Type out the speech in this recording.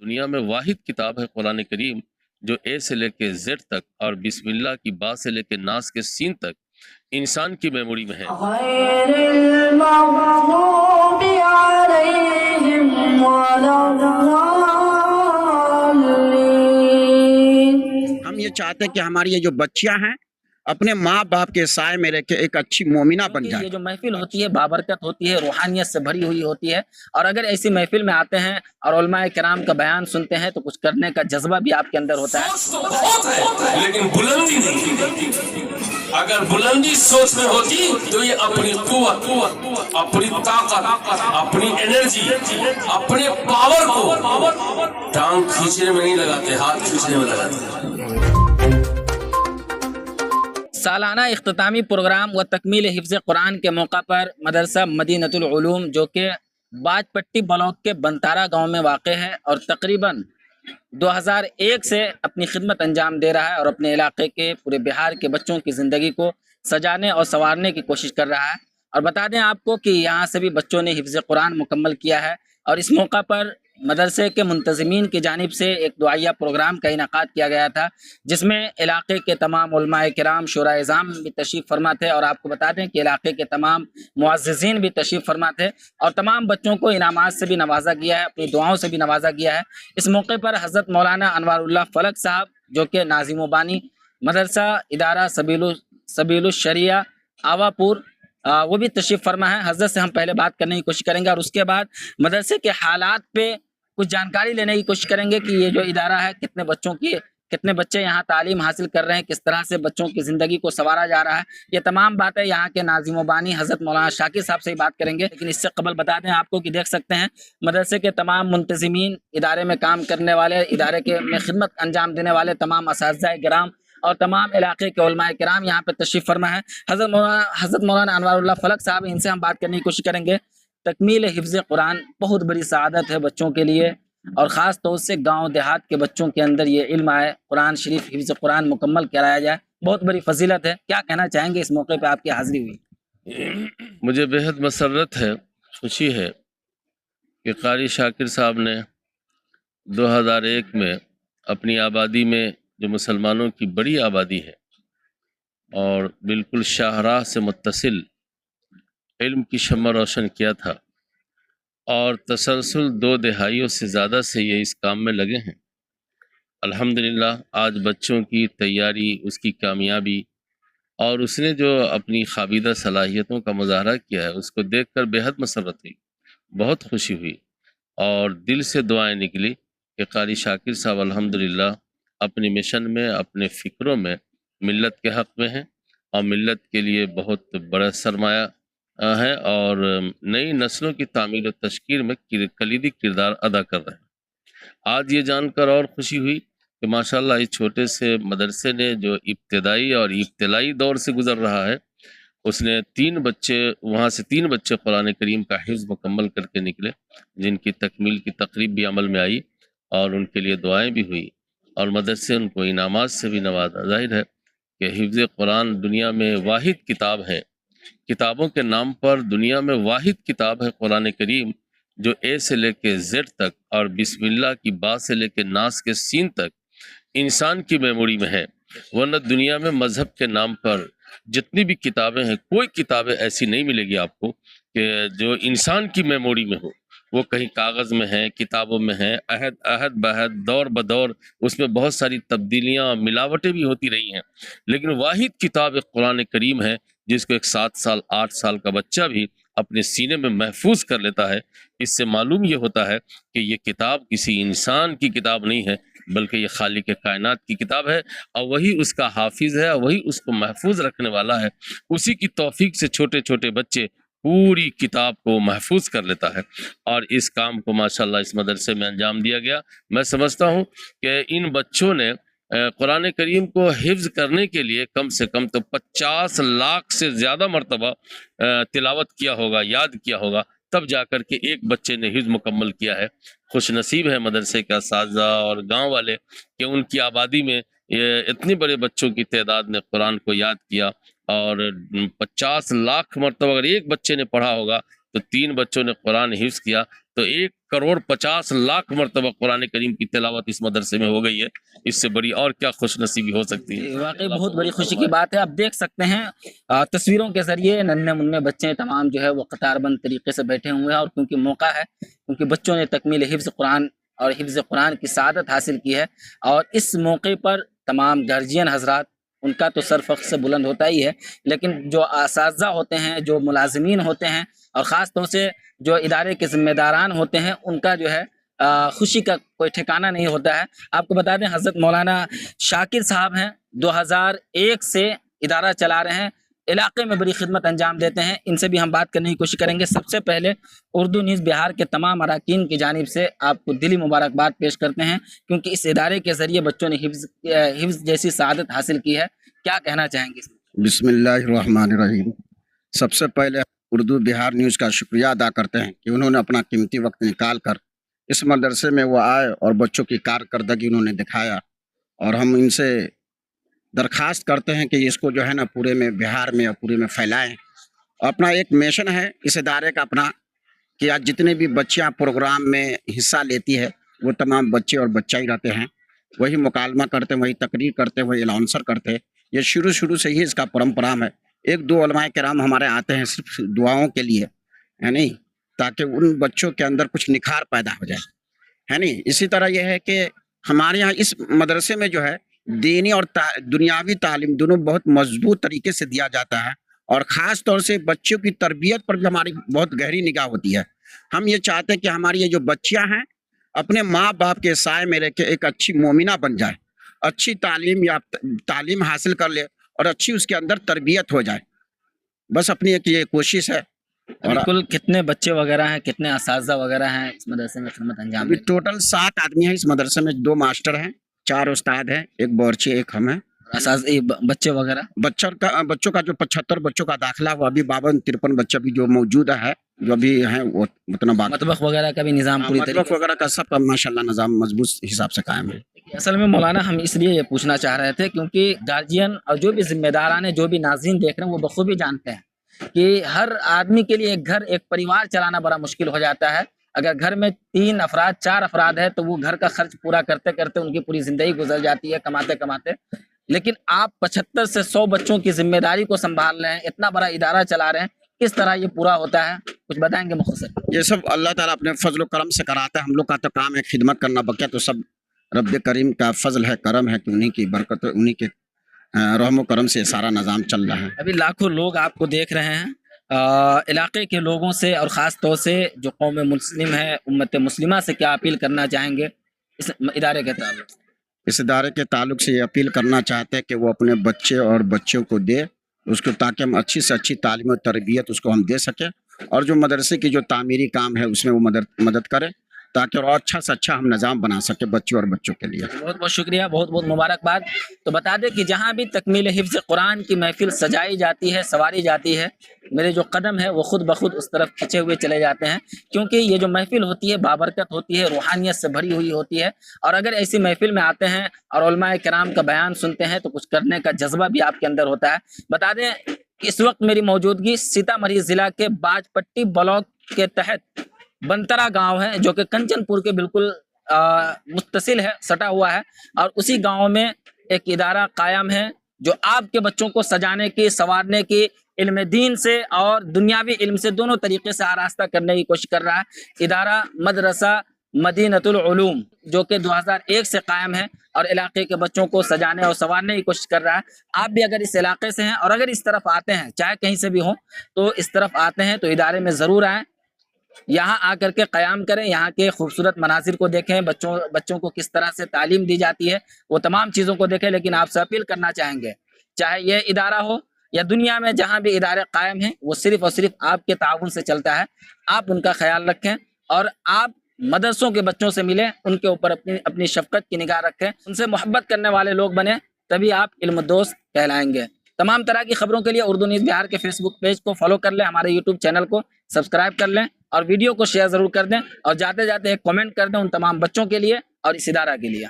دنیا میں واحد کتاب ہے قرآن کریم جو اے سے لے کے زیڈ تک اور بسم اللہ کی با سے لے کے ناس کے سین تک انسان کی میموری میں ہے۔ غیر المغضوب علیہم ولا الضالین۔ ہم یہ چاہتے ہیں کہ ہماری یہ جو بچیاں ہیں اپنے ماں باپ کے سائے میں رہ کے ایک اچھی مومنہ بن جائے۔ یہ جو محفل ہوتی ہے بابرکت ہوتی ہے، روحانیت سے بھری ہوئی ہوتی ہے، اور اگر ایسی محفل میں آتے ہیں اور علماء کرام کا بیان سنتے ہیں تو کچھ کرنے کا جذبہ بھی آپ کے اندر ہوتا ہے۔ سوچ تو بہت ہے لیکن بلندی نہیں۔ اگر بلندی سوچ میں ہوتی تو یہ اپنی قوت، اپنی طاقت، اپنی انرجی، اپنے پاور کو ٹانگ کھینچنے میں نہیں لگاتے، ہاتھ کھینچنے میں لگاتے۔ سالانہ اختتامی پروگرام و تکمیل حفظ قرآن کے موقع پر مدرسہ مدینۃ العلوم جو کہ باج پٹی بلاک کے بنتارا گاؤں میں واقع ہے اور تقریباً 2001 سے اپنی خدمت انجام دے رہا ہے اور اپنے علاقے کے پورے بہار کے بچوں کی زندگی کو سجانے اور سنوارنے کی کوشش کر رہا ہے۔ اور بتا دیں آپ کو کہ یہاں سے بھی بچوں نے حفظ قرآن مکمل کیا ہے، اور اس موقع پر مدرسے کے منتظمین کی جانب سے ایک دعائیہ پروگرام کا انعقاد کیا گیا تھا، جس میں علاقے کے تمام علماء کرام، شورا اعظام بھی تشریف فرما تھے، اور آپ کو بتا دیں کہ علاقے کے تمام معززین بھی تشریف فرما تھے، اور تمام بچوں کو انعامات سے بھی نوازا گیا ہے، اپنی دعاؤں سے بھی نوازا گیا ہے۔ اس موقع پر حضرت مولانا انوار اللہ فلک صاحب جو کہ ناظم و بانی مدرسہ ادارہ سبیل الشریعہ آواپور وہ بھی تشریف فرما ہے۔ حضرت سے ہم پہلے بات کرنے کی کوشش کریں گے اور اس کے بعد مدرسے کے حالات پہ کچھ جانکاری لینے کی کوشش کریں گے کہ یہ جو ادارہ ہے کتنے بچے یہاں تعلیم حاصل کر رہے ہیں، کس طرح سے بچوں کی زندگی کو سنوارا جا رہا ہے۔ یہ تمام باتیں یہاں کے ناظم و بانی حضرت مولانا شاکر صاحب سے ہی بات کریں گے، لیکن اس سے قبل بتا دیں آپ کو کہ دیکھ سکتے ہیں مدرسے کے تمام منتظمین، ادارے میں کام کرنے والے، ادارے میں خدمت انجام دینے والے تمام اساتذہ کرام اور تمام علاقے کے علماء کرام یہاں پہ تشریف فرما ہے۔ حضرت مولانا انوار اللہ فلک صاحب، ان سے ہم بات کرنے کی کوشش کریں گے۔ تکمیل حفظ قرآن بہت بڑی سعادت ہے بچوں کے لیے، اور خاص طور سے گاؤں دیہات کے بچوں کے اندر یہ علم آئے، قرآن شریف حفظ قرآن مکمل کرایا جائے، بہت بڑی فضیلت ہے۔ کیا کہنا چاہیں گے اس موقع پہ آپ کی حاضری ہوئی؟ مجھے بہت مسرت ہے، خوشی ہے کہ قاری شاکر صاحب نے 2001 میں اپنی آبادی میں، جو مسلمانوں کی بڑی آبادی ہے اور بالکل شاہراہ سے متصل، علم کی شمع روشن کیا تھا، اور تسلسل 2 دہائیوں سے زیادہ سے یہ اس کام میں لگے ہیں۔ الحمدللہ آج بچوں کی تیاری، اس کی کامیابی، اور اس نے جو اپنی خوابیدہ صلاحیتوں کا مظاہرہ کیا ہے، اس کو دیکھ کر بہت مسرت ہوئی، بہت خوشی ہوئی، اور دل سے دعائیں نکلی کہ قاری شاکر صاحب الحمدللہ اپنی مشن میں، اپنے فکروں میں ملت کے حق میں ہیں، اور ملت کے لیے بہت بڑا سرمایہ ہے، اور نئی نسلوں کی تعمیر و تشکیل میں کلیدی کردار ادا کر رہے ہیں۔ آج یہ جان کر اور خوشی ہوئی کہ ماشاءاللہ اس چھوٹے سے مدرسے نے جو ابتدائی اور ابتلائی دور سے گزر رہا ہے، اس نے 3 بچے قرآن کریم کا حفظ مکمل کر کے نکلے، جن کی تکمیل کی تقریب بھی عمل میں آئی، اور ان کے لیے دعائیں بھی ہوئی، اور مدرسے ان کو انعامات سے بھی نوازا۔ ظاہر ہے کہ حفظ قرآن دنیا میں واحد کتاب ہے، کتابوں کے نام پر دنیا میں واحد کتاب ہے قرآن کریم جو اے سے لے کے زیڈ تک اور بسم اللہ کی با سے لے کے ناس کے سین تک انسان کی میموری میں ہے۔ ورنہ دنیا میں مذہب کے نام پر جتنی بھی کتابیں ہیں، کوئی کتابیں ایسی نہیں ملے گی آپ کو کہ جو انسان کی میموری میں ہو۔ وہ کہیں کاغذ میں ہیں، کتابوں میں ہیں، عہد بہد، دور بدور اس میں بہت ساری تبدیلیاں، ملاوٹیں بھی ہوتی رہی ہیں، لیکن واحد کتاب ایک قرآن کریم ہے جس کو ایک 7 سال 8 سال کا بچہ بھی اپنے سینے میں محفوظ کر لیتا ہے۔ اس سے معلوم یہ ہوتا ہے کہ یہ کتاب کسی انسان کی کتاب نہیں ہے، بلکہ یہ خالق کائنات کی کتاب ہے، اور وہی اس کا حافظ ہے، اور وہی اس کو محفوظ رکھنے والا ہے۔ اسی کی توفیق سے چھوٹے چھوٹے بچے پوری کتاب کو محفوظ کر لیتا ہے، اور اس کام کو ماشاءاللہ اس مدرسے میں انجام دیا گیا۔ میں سمجھتا ہوں کہ ان بچوں نے قرآن کریم کو حفظ کرنے کے لیے کم سے کم تو 50 لاکھ سے زیادہ مرتبہ تلاوت کیا ہوگا، یاد کیا ہوگا، تب جا کر کے ایک بچے نے حفظ مکمل کیا ہے۔ خوش نصیب ہے مدرسے کا اساتذہ اور گاؤں والے کہ ان کی آبادی میں اتنے بڑے بچوں کی تعداد نے قرآن کو یاد کیا، اور 50 لاکھ مرتبہ اگر ایک بچے نے پڑھا ہوگا تو 3 بچوں نے قرآن حفظ کیا، تو ایک 1,50,00,000 मरतबा कुरान करीम की तिलावत इस मदरसे में हो गई है। इससे बड़ी और क्या खुश नसीबी हो सकती है। वाकई बहुत बड़ी खुशी की बात है। आप देख सकते हैं तस्वीरों के जरिए नन्हे मुन्ने बच्चे तमाम जो है वो कतारबंद तरीके से बैठे हुए हैं, और क्योंकि मौका है, क्योंकि बच्चों ने तकमील हिफ्ज़ कुरान और हिफ्ज़ कुरान की सआदत हासिल की है, और इस मौके पर तमाम गार्जियन हजरात, उनका तो सर फ़ख्र से बुलंद होता ही है, लेकिन जो असातिज़ा होते हैं, जो मुलाजिमीन होते हैं, और ख़ास तौर से जो इदारे के ज़िम्मेदारान होते हैं, उनका जो है खुशी का कोई ठिकाना नहीं होता है। आपको बता दें हज़रत मौलाना शाकिर साहब हैं, 2001 से इदारा चला रहे हैं, इलाके में बड़ी खिदमत अंजाम देते हैं। इनसे भी हम बात करने की कोशिश करेंगे। सबसे पहले उर्दू न्यूज़ बिहार के तमाम अराकीन की जानिब से आपको दिली मुबारकबाद पेश करते हैं, क्योंकि इस इदारे के ज़रिए बच्चों ने हिफ्ज़ जैसी सआदत हासिल की है। क्या कहना चाहेंगे इसमें? बिस्मिल्लाहिर्रहमानिर्रहीम। सबसे पहले उर्दू बिहार न्यूज़ का शुक्रिया अदा करते हैं कि उन्होंने अपना कीमती वक्त निकाल कर इस मदरसे में वो आए और बच्चों की कारकर्दगी उन्होंने दिखाया, और हम इनसे दरख्वास्त करते हैं कि इसको जो है ना पूरे में बिहार में और पूरे में फैलाएं। अपना एक मिशन है इस इदारे का अपना, कि आज जितने भी बच्चियां प्रोग्राम में हिस्सा लेती है वो तमाम बच्चे और बच्चा ही रहते हैं, वही मुकालमा करते, वही तकरीर करते, वही अनाउंसर करते। ये शुरू से ही इसका परम्परा है। एक दो उलमाए किराम हमारे आते हैं सिर्फ दुआओं के लिए, है नहीं, ताकि उन बच्चों के अंदर कुछ निखार पैदा हो जाए, है नहीं। इसी तरह यह है कि हमारे यहाँ इस मदरसे में जो है दीनी और दुनियावी तालीम दोनों बहुत मजबूत तरीके से दिया जाता है, और ख़ास तौर से बच्चों की तरबियत पर भी हमारी बहुत गहरी निगाह होती है। हम ये चाहते हैं कि हमारी ये जो बच्चियां हैं अपने माँ बाप के साए में रह के एक अच्छी मोमिना बन जाए, अच्छी तालीम हासिल कर ले और अच्छी उसके अंदर तरबियत हो जाए। बस अपनी एक ये कोशिश है। और कुल कितने बच्चे वगैरह हैं, कितने असातिज़ा वगैरह हैं इस मदरसे में खिदमत अंजाम अभी देते हैं? टोटल 7 आदमी हैं इस मदरसे में। 2 मास्टर हैं, 4 उस्ताद हैं, 1 बावर्ची, 1 हम हैं। बच्चे वगैरह बच्चों का जो 75 बच्चों का दाखिला हुआ, अभी 52-53 बच्चे भी जो मौजूद है, जो अभी हैं, वो उतना बाकी। मतबख वगैरह का भी निज़ाम पूरी तरीके मतबख वगैरह का सबका माशाल्लाह निज़ाम मजबूत हिसाब से कायम है। से। असल में मौलाना हम इसलिए ये पूछना चाह रहे थे क्योंकि गार्जियन और जो भी जिम्मेदारान है, जो भी नाज़रीन देख रहे हैं, वो बखूबी जानते हैं कि हर आदमी के लिए एक घर, एक परिवार चलाना बड़ा मुश्किल हो जाता है। अगर घर में 3 अफराद 4 अफराद है तो वो घर का खर्च पूरा करते करते उनकी पूरी ज़िंदगी गुजर जाती है, कमाते कमाते। लेकिन आप 75 से 100 बच्चों की जिम्मेदारी को संभाल रहे हैं, इतना बड़ा इदारा चला रहे हैं, किस तरह ये पूरा होता है, कुछ बताएंगे मुख्तसर? ये सब अल्लाह ताला अपने फजल करम से कराता है। हम लोग का तो काम है खिदमत करना, बकिया तो सब रब करीम का फजल है, करम है, कि उन्हीं की बरकत, उन्हीं के रहम करम से सारा निज़ाम चल रहा है। अभी लाखों लोग आपको देख रहे हैं, इलाके के लोगों से और ख़ास तौर से जो कौम मुस्लिम है, उम्मत मुस्लिमा से क्या अपील करना चाहेंगे इस इदारे के ताल्लुक? इस इदारे के ताल्लुक से ये अपील करना चाहते हैं कि वो अपने बच्चे और बच्चों को दे उसको, ताकि हम अच्छी से अच्छी तालीम और तरबियत उसको हम दे सकें, और जो मदरसे की जो तामीरी काम है उसमें वो मदद करे, ताकि और अच्छा से अच्छा हम निज़ाम बना सके बच्चों और बच्चों के लिए। बहुत बहुत शुक्रिया, बहुत बहुत मुबारकबाद। तो बता दें कि जहाँ भी तकमील हिफ्ज़ कुरान की महफिल सजाई जाती है, सवारी जाती है, मेरे जो कदम है वो खुद ब खुद उस तरफ खिंचे हुए चले जाते हैं, क्योंकि ये जो महफिल होती है बाबरकत होती है, रूहानियत से भरी हुई होती है। और अगर ऐसी महफिल में आते हैं और उलमाए किराम का बयान सुनते हैं तो कुछ करने का जज्बा भी आपके अंदर होता है। बता दें इस वक्त मेरी मौजूदगी सीतामढ़ी ज़िला के बाजपट्टी ब्लॉक के तहत बनतरा गांव है, जो कि कंचनपुर के बिल्कुल मुत्तसिल है, सटा हुआ है, और उसी गांव में एक इदारा कायम है जो आपके बच्चों को सजाने की, संवारने की, इल्म दीन से और दुनियावी इल्म से दोनों तरीके से आरास्ता करने की कोशिश कर रहा है। इदारा मदरसा मदीनतुल उलूम, जो कि 2001 से कायम है और इलाके के बच्चों को सजाने और संवारने की कोशिश कर रहा है। आप भी अगर इस इलाके से हैं और अगर इस तरफ आते हैं, चाहे कहीं से भी हो, तो इस तरफ आते हैं तो इदारे में ज़रूर आएँ, यहाँ आकर के क़याम करें, यहाँ के खूबसूरत मनाजिर को देखें, बच्चों को किस तरह से तालीम दी जाती है, वो तमाम चीज़ों को देखें। लेकिन आपसे अपील करना चाहेंगे, चाहे ये इदारा हो या दुनिया में जहाँ भी इदारे कायम हैं, वो सिर्फ़ और सिर्फ आपके ताउन से चलता है। आप उनका ख्याल रखें और आप मदरसों के बच्चों से मिलें, उनके ऊपर अपनी शफ़क़त की निगाह रखें, उनसे मोहब्बत करने वाले लोग बने, तभी आप इल्म दोस्त कहलाएंगे। तमाम तरह की खबरों के लिए उर्दू न्यूज़ बिहार के फेसबुक पेज को फॉलो कर लें, हमारे यूट्यूब चैनल को सब्सक्राइब कर लें और वीडियो को शेयर ज़रूर कर दें, और जाते जाते एक कमेंट कर दें उन तमाम बच्चों के लिए और इस इदारा के लिए।